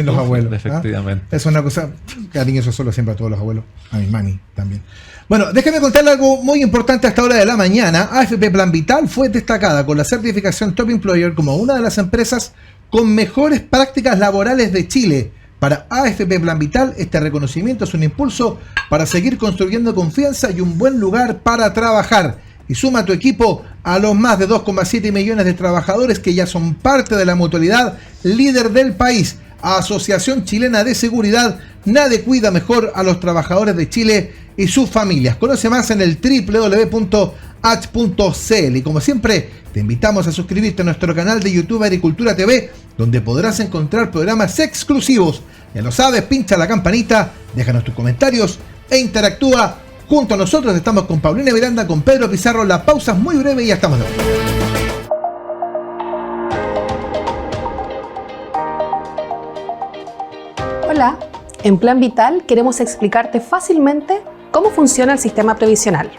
los abuelos? Efectivamente. Es una cosa, cariño, eso solo siempre a todos los abuelos, a mi mami también. Bueno, déjame contarle algo muy importante a esta hora de la mañana. AFP Plan Vital fue destacada con la certificación Top Employer como una de las empresas con mejores prácticas laborales de Chile. Para AFP Plan Vital, este reconocimiento es un impulso para seguir construyendo confianza y un buen lugar para trabajar. Y suma a tu equipo a los más de 2,7 millones de trabajadores que ya son parte de la mutualidad líder del país. Asociación Chilena de Seguridad, nadie cuida mejor a los trabajadores de Chile y sus familias. Conoce más en el www.h.cl. Y como siempre, te invitamos a suscribirte a nuestro canal de YouTube Agricultura TV, donde podrás encontrar programas exclusivos. Ya lo sabes, pincha la campanita, déjanos tus comentarios e interactúa junto a nosotros. Estamos con Paulina Miranda, con Pedro Pizarro. La pausa es muy breve y ya estamos de vuelta. Hola, en Plan Vital queremos explicarte fácilmente cómo funciona el sistema previsional.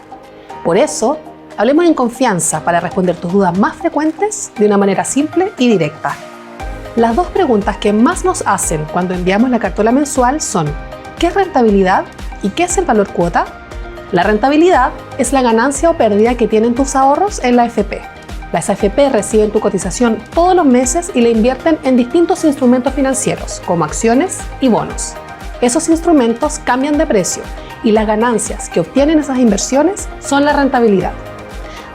Por eso, hablemos en confianza para responder tus dudas más frecuentes de una manera simple y directa. Las dos preguntas que más nos hacen cuando enviamos la cartola mensual son: ¿qué es rentabilidad y qué es el valor cuota? La rentabilidad es la ganancia o pérdida que tienen tus ahorros en la AFP. Las AFP reciben tu cotización todos los meses y la invierten en distintos instrumentos financieros, como acciones y bonos. Esos instrumentos cambian de precio y las ganancias que obtienen esas inversiones son la rentabilidad.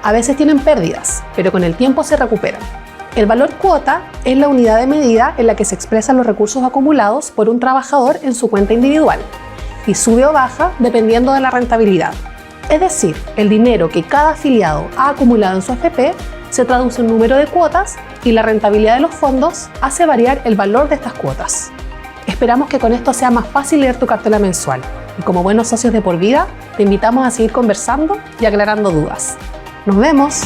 A veces tienen pérdidas, pero con el tiempo se recuperan. El valor cuota es la unidad de medida en la que se expresan los recursos acumulados por un trabajador en su cuenta individual y sube o baja dependiendo de la rentabilidad. Es decir, el dinero que cada afiliado ha acumulado en su AFP se traduce en número de cuotas y la rentabilidad de los fondos hace variar el valor de estas cuotas. Esperamos que con esto sea más fácil leer tu cartela mensual y como buenos socios de por vida te invitamos a seguir conversando y aclarando dudas. ¡Nos vemos!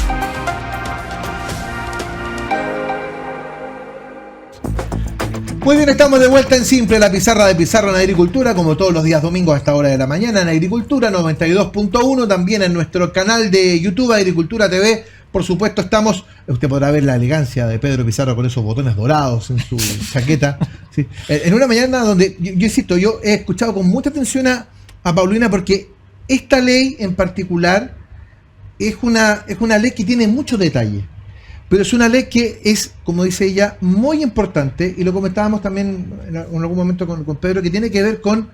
Muy bien, estamos de vuelta en Simple, la pizarra de Pizarro en Agricultura, como todos los días domingos a esta hora de la mañana en Agricultura 92.1, también en nuestro canal de YouTube Agricultura TV. Por supuesto estamos, usted podrá ver la elegancia de Pedro Pizarro con esos botones dorados en su chaqueta. ¿Sí? En una mañana donde, yo insisto, yo he escuchado con mucha atención a Paulina porque esta ley en particular es una ley que tiene muchos detalles. Pero es una ley que es, como dice ella, muy importante, y lo comentábamos también en algún momento con Pedro, que tiene que ver con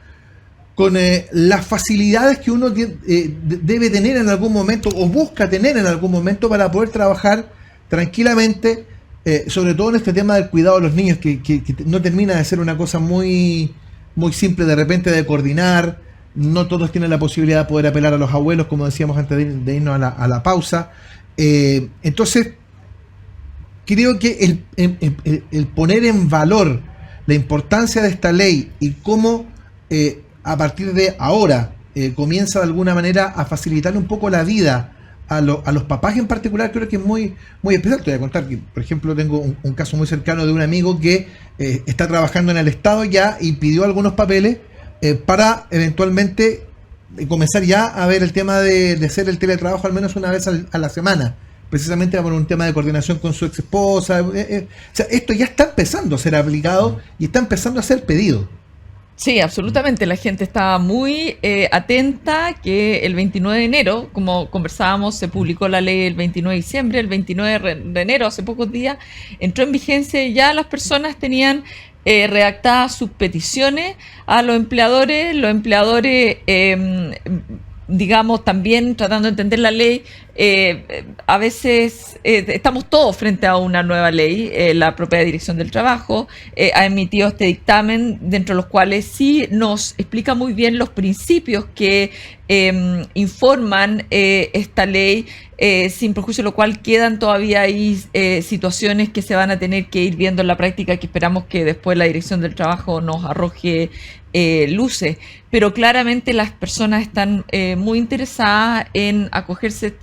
las facilidades que uno debe tener en algún momento, o busca tener en algún momento, para poder trabajar tranquilamente, sobre todo en este tema del cuidado de los niños, que no termina de ser una cosa muy, muy simple de repente de coordinar. No todos tienen la posibilidad de poder apelar a los abuelos, como decíamos antes de irnos a la pausa. Entonces, creo que el poner en valor la importancia de esta ley y cómo a partir de ahora comienza de alguna manera a facilitarle un poco la vida a los papás en particular, creo que es muy, muy especial. Te voy a contar que, por ejemplo, tengo un caso muy cercano de un amigo que está trabajando en el Estado ya y pidió algunos papeles para eventualmente comenzar ya a ver el tema de hacer el teletrabajo al menos una vez a la semana, precisamente por un tema de coordinación con su ex esposa. O sea, esto ya está empezando a ser aplicado y está empezando a ser pedido. Sí, absolutamente. La gente estaba muy atenta que el 29 de enero, como conversábamos, se publicó la ley el 29 de diciembre, el 29 de enero, hace pocos días, entró en vigencia y ya las personas tenían redactadas sus peticiones a los empleadores digamos, también tratando de entender la ley. A veces estamos todos frente a una nueva ley. La propia Dirección del Trabajo ha emitido este dictamen, dentro de los cuales sí nos explica muy bien los principios que informan esta ley, sin perjuicio de lo cual quedan todavía ahí situaciones que se van a tener que ir viendo en la práctica, que esperamos que después la Dirección del Trabajo nos arroje luces. Pero claramente las personas están muy interesadas en acogerse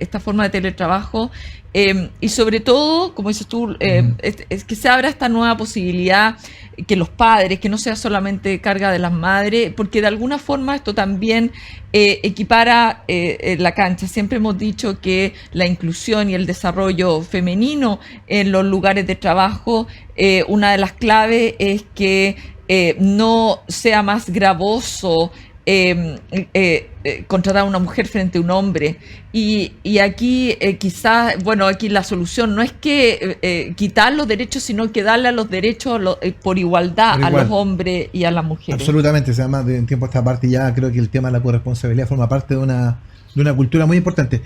esta forma de teletrabajo, y sobre todo, como dices tú, es que se abra esta nueva posibilidad, que los padres, que no sea solamente carga de las madres, porque de alguna forma esto también equipara la cancha. Siempre hemos dicho que la inclusión y el desarrollo femenino en los lugares de trabajo, una de las claves es que no sea más gravoso contratar a una mujer frente a un hombre. Y aquí quizás, bueno, aquí la solución no es que quitar los derechos, sino que darle a los derechos por igualdad a los hombres y a las mujeres. Absolutamente, se llama de un tiempo a esta parte ya creo que el tema de la corresponsabilidad forma parte de una cultura muy importante.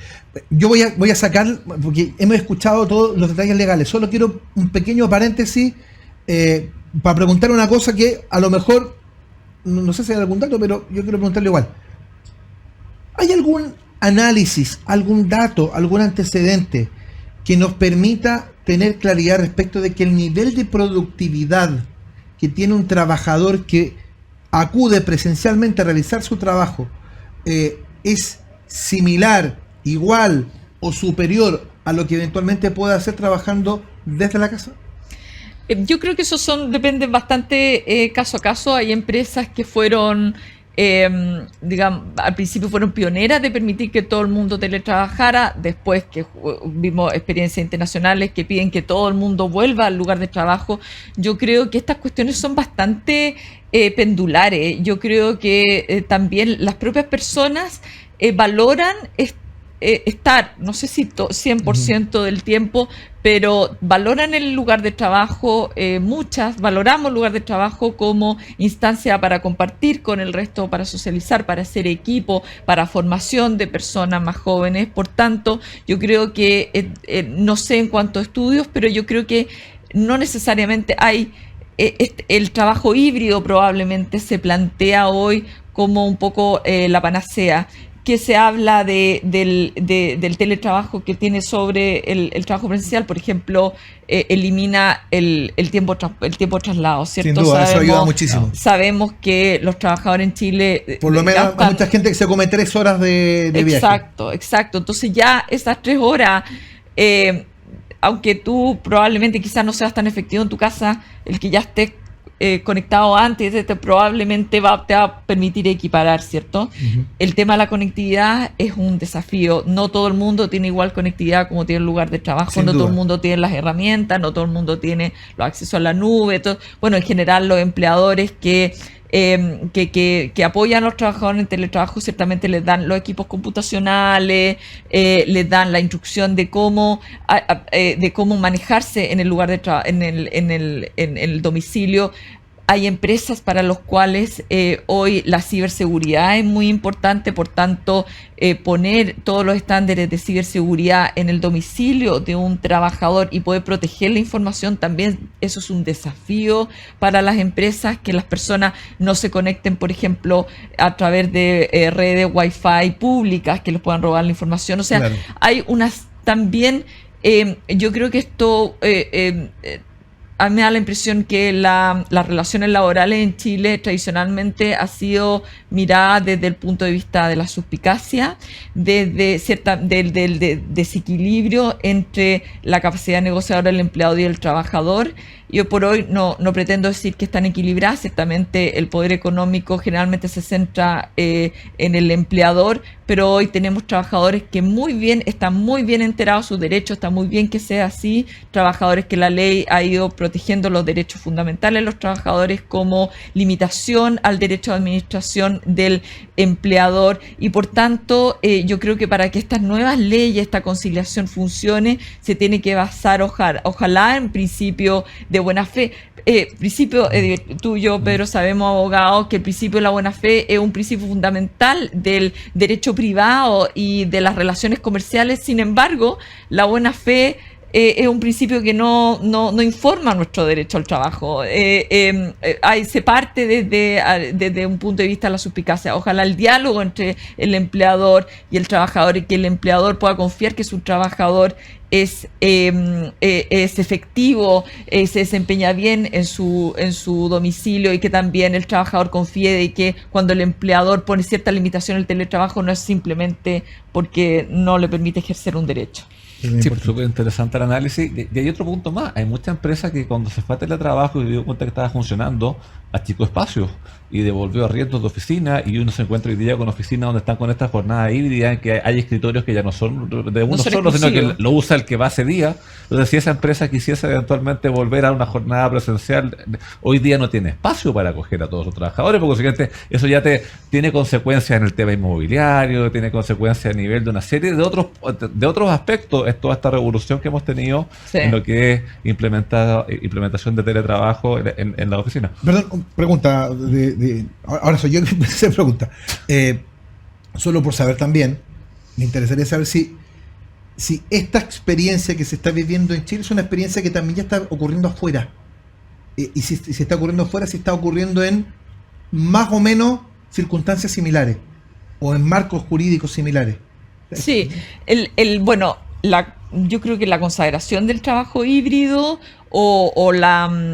Yo voy a sacar, porque hemos escuchado todos los detalles legales, solo quiero un pequeño paréntesis para preguntar una cosa que a lo mejor, no sé si hay algún dato, pero yo quiero preguntarle igual. ¿Hay algún análisis, algún dato, algún antecedente que nos permita tener claridad respecto de que el nivel de productividad que tiene un trabajador que acude presencialmente a realizar su trabajo es similar, igual o superior a lo que eventualmente pueda hacer trabajando desde la casa? Yo creo que eso depende bastante caso a caso. Hay empresas que fueron, digamos, al principio fueron pioneras de permitir que todo el mundo teletrabajara, después que vimos experiencias internacionales que piden que todo el mundo vuelva al lugar de trabajo. Yo creo que estas cuestiones son bastante pendulares. Yo creo que también las propias personas valoran estar, no sé si 100% del tiempo, pero valoran el lugar de trabajo. Muchas valoramos el lugar de trabajo como instancia para compartir con el resto, para socializar, para hacer equipo, para formación de personas más jóvenes. Por tanto, yo creo que, no sé en cuanto a estudios, pero yo creo que no necesariamente hay el trabajo híbrido. Probablemente se plantea hoy como un poco la panacea, que se habla del teletrabajo que tiene sobre el trabajo presencial. Por ejemplo, elimina el tiempo traslado, ¿cierto? Sin duda, eso ayuda muchísimo. Sabemos que los trabajadores en Chile, por lo menos hay mucha gente que se come 3 horas de viaje. Exacto. Entonces ya esas 3 horas aunque tú probablemente quizás no seas tan efectivo en tu casa, el que ya estés conectado antes, probablemente te va a permitir equiparar, ¿cierto? Ujú. El tema de la conectividad es un desafío. No todo el mundo tiene igual conectividad como tiene el lugar de trabajo, Sin no todo duda. el mundo tiene las herramientas, no todo el mundo tiene los accesos a la nube. Bueno, en general los empleadores que apoyan a los trabajadores en teletrabajo ciertamente les dan los equipos computacionales, les dan la instrucción de cómo manejarse en el lugar de trabajo, en el domicilio. Hay empresas para los cuales hoy la ciberseguridad es muy importante, por tanto, poner todos los estándares de ciberseguridad en el domicilio de un trabajador y poder proteger la información también, eso es un desafío para las empresas, que las personas no se conecten, por ejemplo, a través de redes Wi-Fi públicas que les puedan robar la información. O sea, Claro. hay unas también, yo creo que esto... a mí me da la impresión que las relaciones laborales en Chile tradicionalmente ha sido mirada desde el punto de vista de la suspicacia, del desequilibrio entre la capacidad negociadora del empleado y el trabajador. Yo por hoy no pretendo decir que están equilibradas, ciertamente el poder económico generalmente se centra en el empleador, pero hoy tenemos trabajadores que están muy bien enterados de sus derechos, está muy bien que sea así, trabajadores que la ley ha ido protegiendo los derechos fundamentales de los trabajadores como limitación al derecho de administración del empleador, y por tanto yo creo que para que estas nuevas leyes, esta conciliación funcione, se tiene que basar ojalá en principio de buena fe. Tú y yo, Pedro, sabemos, abogados, que el principio de la buena fe es un principio fundamental del derecho privado y de las relaciones comerciales. Sin embargo, la buena fe es un principio que no informa nuestro derecho al trabajo. Se parte desde un punto de vista de la suspicacia. Ojalá el diálogo entre el empleador y el trabajador, y que el empleador pueda confiar que su trabajador es efectivo, se desempeña bien en su domicilio, y que también el trabajador confíe de que cuando el empleador pone cierta limitación al teletrabajo no es simplemente porque no le permite ejercer un derecho. Sí, súper interesante el análisis. Y hay otro punto más. Hay muchas empresas que cuando se fue a teletrabajo y dio cuenta que estaba funcionando, achicó espacios y devolvió arriendos de oficina, y uno se encuentra hoy día con oficinas donde están con esta jornada híbrida, en que hay escritorios que ya no son de uno solo, sino que lo usa el que va ese día. Entonces, si esa empresa quisiese eventualmente volver a una jornada presencial, hoy día no tiene espacio para acoger a todos los trabajadores, porque siguiente, eso ya tiene consecuencias en el tema inmobiliario, tiene consecuencias a nivel de una serie de otros aspectos. Es toda esta revolución que hemos tenido en lo que es implementación de teletrabajo en la oficina. Perdón, pregunta. Ahora soy yo que me hace pregunta. Solo por saber también, me interesaría saber si esta experiencia que se está viviendo en Chile es una experiencia que también ya está ocurriendo afuera. Y si está ocurriendo afuera, si está ocurriendo en más o menos circunstancias similares o en marcos jurídicos similares. Sí, yo creo que la consagración del trabajo híbrido o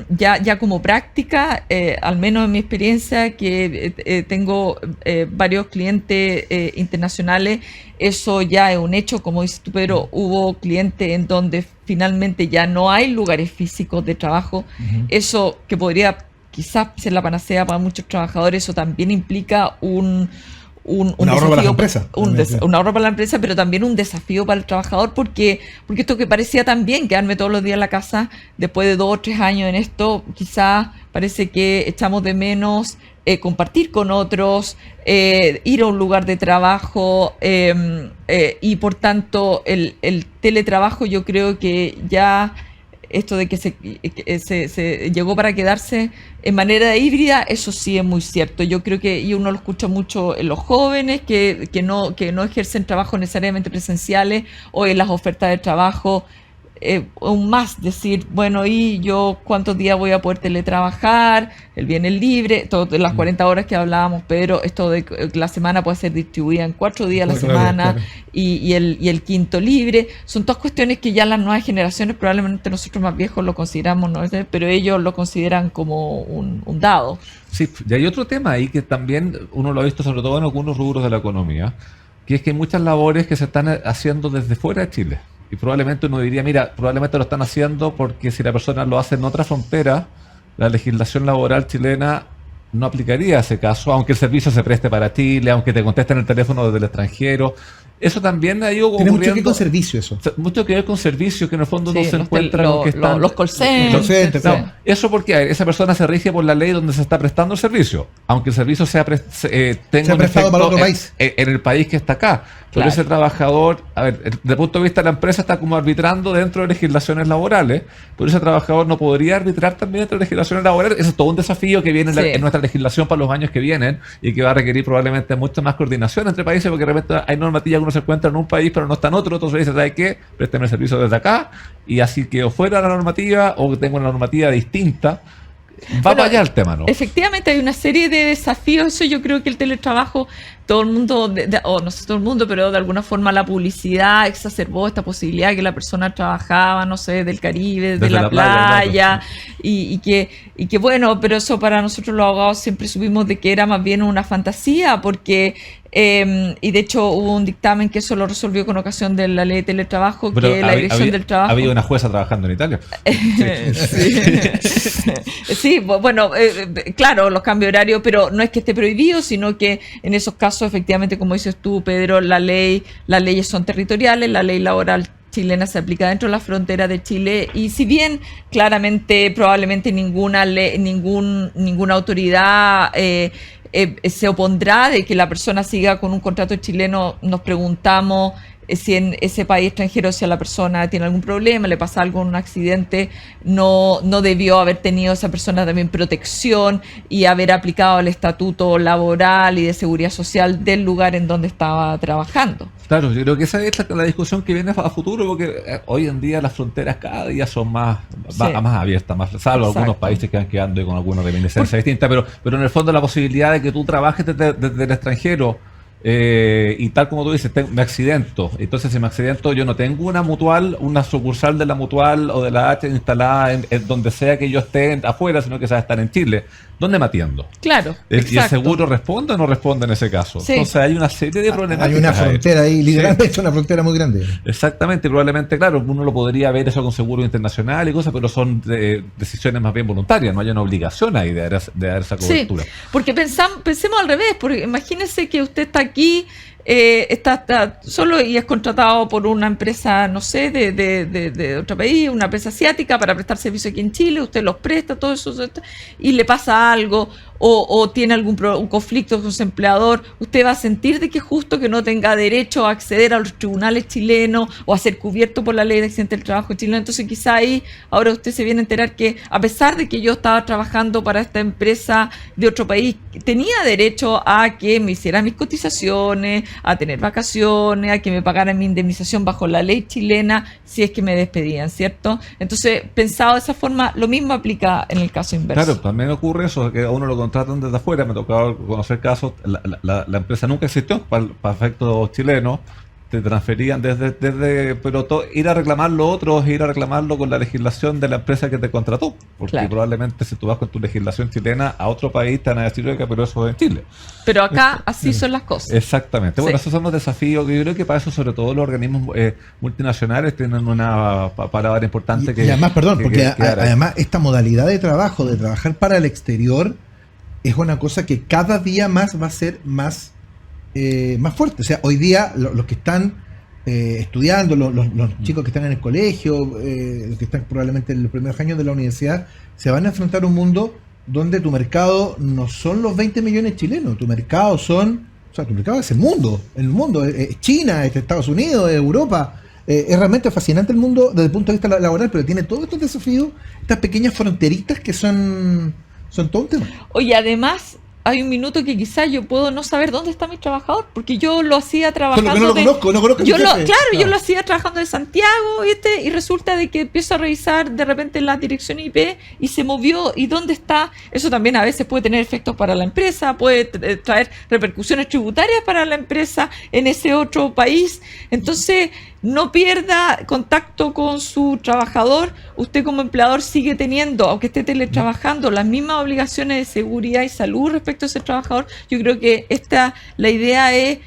ya como práctica, al menos en mi experiencia, que tengo varios clientes internacionales, eso ya es un hecho, como dices tú, pero hubo clientes en donde finalmente ya no hay lugares físicos de trabajo. Uh-huh. Eso que podría quizás ser la panacea para muchos trabajadores, eso también implica un ahorro para la empresa. Un ahorro para la empresa, pero también un desafío para el trabajador, porque esto que parecía tan bien, quedarme todos los días en la casa, después de 2 o 3 años en esto, quizás parece que echamos de menos compartir con otros, ir a un lugar de trabajo, y por tanto el teletrabajo, yo creo que ya esto de que se llegó para quedarse en manera híbrida, eso sí es muy cierto. Yo creo que, y uno lo escucha mucho en los jóvenes que no ejercen trabajo necesariamente presenciales, o en las ofertas de trabajo, aún más decir, bueno, ¿y yo cuántos días voy a poder teletrabajar? El viernes libre, todas las 40 horas que hablábamos, pero esto de que la semana puede ser distribuida en 4 días a la semana, claro. Y el quinto libre. Son todas cuestiones que ya las nuevas generaciones, probablemente nosotros más viejos lo consideramos, ¿no? Pero ellos lo consideran como un dado. Sí, y hay otro tema ahí que también uno lo ha visto, sobre todo en algunos rubros de la economía, que es que hay muchas labores que se están haciendo desde fuera de Chile. Y probablemente uno diría, mira, probablemente lo están haciendo porque si la persona lo hace en otra frontera, la legislación laboral chilena no aplicaría ese caso, aunque el servicio se preste para Chile, aunque te contesten el teléfono desde el extranjero. Eso también ha ido Tiene ocurriendo. mucho que ver con servicio eso. Mucho que ver con servicios que en el fondo no Sí, se encuentran con que están... los call centers. Los centers, sí. claro. Eso porque esa persona se rige por la ley donde se está prestando el servicio, aunque el servicio tenga Sea un prestado efecto para otro país. en el país que está acá. Pero Claro. ese trabajador, a ver, desde el punto de vista de la empresa está como arbitrando dentro de legislaciones laborales, pero ese trabajador no podría arbitrar también dentro de legislaciones laborales. Eso es todo un desafío que viene Sí. en nuestra legislación para los años que vienen y que va a requerir probablemente mucha más coordinación entre países, porque de repente hay normativas que uno se encuentra en un país pero no está en otro. Entonces dice, ¿sabes qué? Présteme el servicio desde acá, y así que o fuera la normativa o que tenga una normativa distinta. Va Bueno, para allá el tema, ¿no? Efectivamente, hay una serie de desafíos. Eso yo creo que el teletrabajo, todo el mundo, o no sé todo el mundo, pero de alguna forma la publicidad exacerbó esta posibilidad de que la persona trabajaba, no sé, del Caribe, de Desde la la playa, playa, claro, y que bueno, pero eso para nosotros los abogados siempre supimos de que era más bien una fantasía, porque y de hecho hubo un dictamen que eso lo resolvió con ocasión de la ley de teletrabajo, Pero que la dirección del trabajo... había una jueza trabajando en Italia. Sí, bueno, claro, los cambios horarios, pero no es que esté prohibido, sino que en esos casos, efectivamente, como dices tú, Pedro, las leyes son territoriales, la ley laboral chilena se aplica dentro de la frontera de Chile, y si bien claramente probablemente ninguna autoridad se opondrá de que la persona siga con un contrato chileno, nos preguntamos si en ese país extranjero, si a la persona tiene algún problema, le pasa algo, un accidente, no debió haber tenido esa persona también protección y haber aplicado el estatuto laboral y de seguridad social del lugar en donde estaba trabajando. Claro, yo creo que esa es la discusión que viene a futuro, porque hoy en día las fronteras cada día son más abiertas, salvo algunos Exacto. países que van quedando con alguna reminiscencia distinta, pero en el fondo la posibilidad de que tú trabajes desde el extranjero, y tal como tú dices, me accidento. Entonces, si me accidento, yo no tengo una mutual, una sucursal de la mutual o de la H instalada en donde sea que yo esté afuera, sino que se va a estar en Chile. ¿Dónde me atiendo? Claro, ¿Y el exacto. seguro responde o no responde en ese caso? Sí. Entonces, hay una serie de problemáticas. Hay una ahí. frontera ahí, literalmente una frontera muy grande. Exactamente, probablemente, claro, uno lo podría ver eso con seguro internacional y cosas, pero son decisiones más bien voluntarias, no hay una obligación ahí de dar esa cobertura. Sí, porque pensemos al revés, porque imagínese que usted está aquí, está solo y es contratado por una empresa, no sé, de otro país, una empresa asiática para prestar servicio aquí en Chile, usted los presta, todo eso, y le pasa algo, o tiene un conflicto con su empleador, usted va a sentir de que es justo que no tenga derecho a acceder a los tribunales chilenos o a ser cubierto por la ley de accidente del trabajo chileno. Entonces quizá ahí ahora usted se viene a enterar que a pesar de que yo estaba trabajando para esta empresa de otro país, tenía derecho a que me hicieran mis cotizaciones, a tener vacaciones, a que me pagaran mi indemnización bajo la ley chilena si es que me despedían, ¿cierto? Entonces, pensado de esa forma, lo mismo aplica en el caso inverso. Claro, también ocurre eso, que a uno lo contratan desde afuera. Me ha tocado conocer casos, la empresa nunca existió para efectos chilenos, te transferían pero ir a reclamarlo otros, ir a reclamarlo con la legislación de la empresa que te contrató, porque Claro. probablemente si tú vas con tu legislación chilena a otro país te van a decir, oiga, pero eso es en Chile. Pero acá así son las cosas. Exactamente. Bueno, Sí. esos son los desafíos que yo creo que para eso, sobre todo los organismos multinacionales, tienen una palabra importante Y además, perdón, que porque dar ahí. además esta modalidad de trabajo, de trabajar para el exterior, es una cosa que cada día más va a ser más fuerte. O sea, hoy día los que están estudiando, los chicos que están en el colegio, los que están probablemente en los primeros años de la universidad, se van a enfrentar a un mundo donde tu mercado no son los 20 millones chilenos, tu mercado tu mercado es el mundo, es China, es Estados Unidos, es Europa. Es realmente fascinante el mundo desde el punto de vista laboral, pero tiene todos estos desafíos, estas pequeñas fronteritas que son todo un tema. Oye, además, hay un minuto que quizás yo puedo no saber dónde está mi trabajador, porque yo lo hacía trabajando. No conozco yo tu jefe. yo lo hacía trabajando de Santiago, y resulta de que empiezo a revisar de repente la dirección IP y se movió. ¿Y dónde está? Eso también a veces puede tener efectos para la empresa, puede traer repercusiones tributarias para la empresa en ese otro país. Entonces, no pierda contacto con su trabajador. Usted como empleador sigue teniendo, aunque esté teletrabajando, las mismas obligaciones de seguridad y salud respecto a ese trabajador. Yo creo que la idea es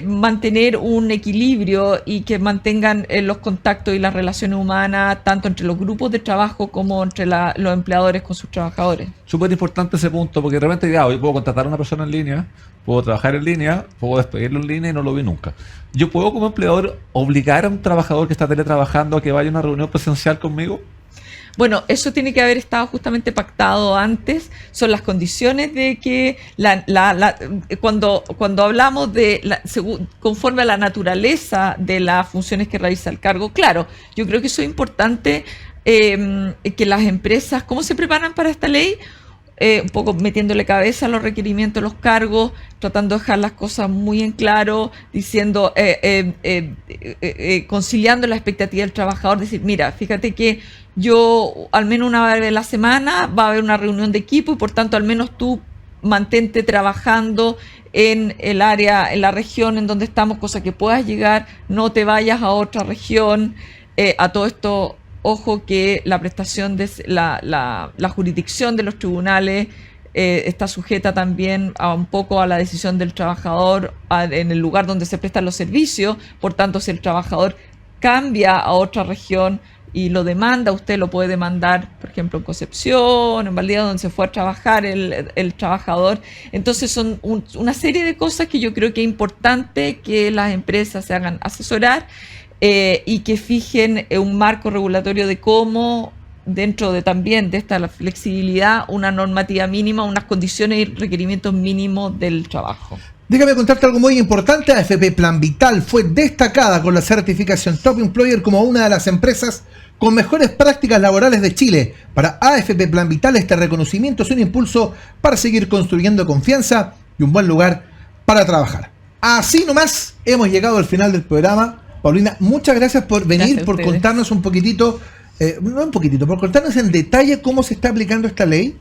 mantener un equilibrio y que mantengan los contactos y las relaciones humanas tanto entre los grupos de trabajo como entre los empleadores con sus trabajadores. Súper importante ese punto, porque de repente ya, hoy puedo contratar a una persona en línea, puedo trabajar en línea, puedo despedirlo en línea y no lo vi nunca. Yo puedo como empleador obligar a un trabajador que está teletrabajando a que vaya a una reunión presencial conmigo. Bueno, eso tiene que haber estado justamente pactado antes. Son las condiciones de que cuando hablamos de conforme a la naturaleza de las funciones que realiza el cargo, claro, yo creo que eso es importante, que las empresas, ¿cómo se preparan para esta ley? Un poco metiéndole cabeza a los requerimientos, los cargos, tratando de dejar las cosas muy en claro, diciendo, conciliando la expectativa del trabajador, decir, mira, fíjate que yo al menos una vez a la semana va a haber una reunión de equipo y por tanto al menos tú mantente trabajando en el área, en la región en donde estamos, cosa que puedas llegar, no te vayas a otra región. A todo esto, ojo que la prestación de la jurisdicción de los tribunales está sujeta también a un poco a la decisión del trabajador en el lugar donde se prestan los servicios. Por tanto, si el trabajador cambia a otra región y lo demanda, usted lo puede demandar, por ejemplo, en Concepción, en Valdivia, donde se fue a trabajar el trabajador. Entonces son una serie de cosas que yo creo que es importante que las empresas se hagan asesorar y que fijen un marco regulatorio de cómo, dentro de también de esta flexibilidad, una normativa mínima, unas condiciones y requerimientos mínimos del trabajo. Déjame contarte algo muy importante. AFP Plan Vital fue destacada con la certificación Top Employer como una de las empresas con mejores prácticas laborales de Chile. Para AFP Plan Vital, este reconocimiento es un impulso para seguir construyendo confianza y un buen lugar para trabajar. Así nomás hemos llegado al final del programa. Paulina, muchas gracias por venir, por contarnos un poquitito, por contarnos en detalle cómo se está aplicando esta ley.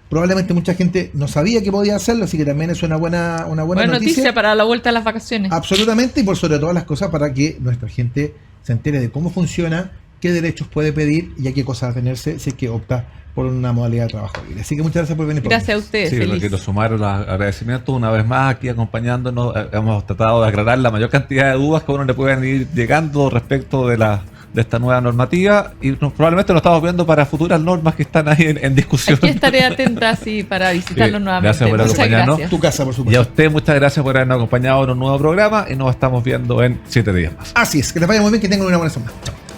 Probablemente mucha gente no sabía que podía hacerlo, así que también es una buena noticia para la vuelta a las vacaciones. Absolutamente, y por sobre todas las cosas para que nuestra gente se entere de cómo funciona, qué derechos puede pedir y a qué cosas atenerse si es que opta por una modalidad de trabajo libre. Así que muchas gracias por venir. Gracias a ustedes. Sí, lo quiero sumar los agradecimientos una vez más aquí acompañándonos. Hemos tratado de aclarar la mayor cantidad de dudas que a uno le pueden ir llegando respecto de esta nueva normativa y probablemente lo estamos viendo para futuras normas que están ahí en discusión. Aquí estaré atenta para visitarlos nuevamente. Gracias por acompañarnos. Gracias. Tu casa, por supuesto. Y a usted muchas gracias por habernos acompañado en un nuevo programa y nos estamos viendo en 7 días más. Así es, que les vaya muy bien, que tengan una buena semana. Chao.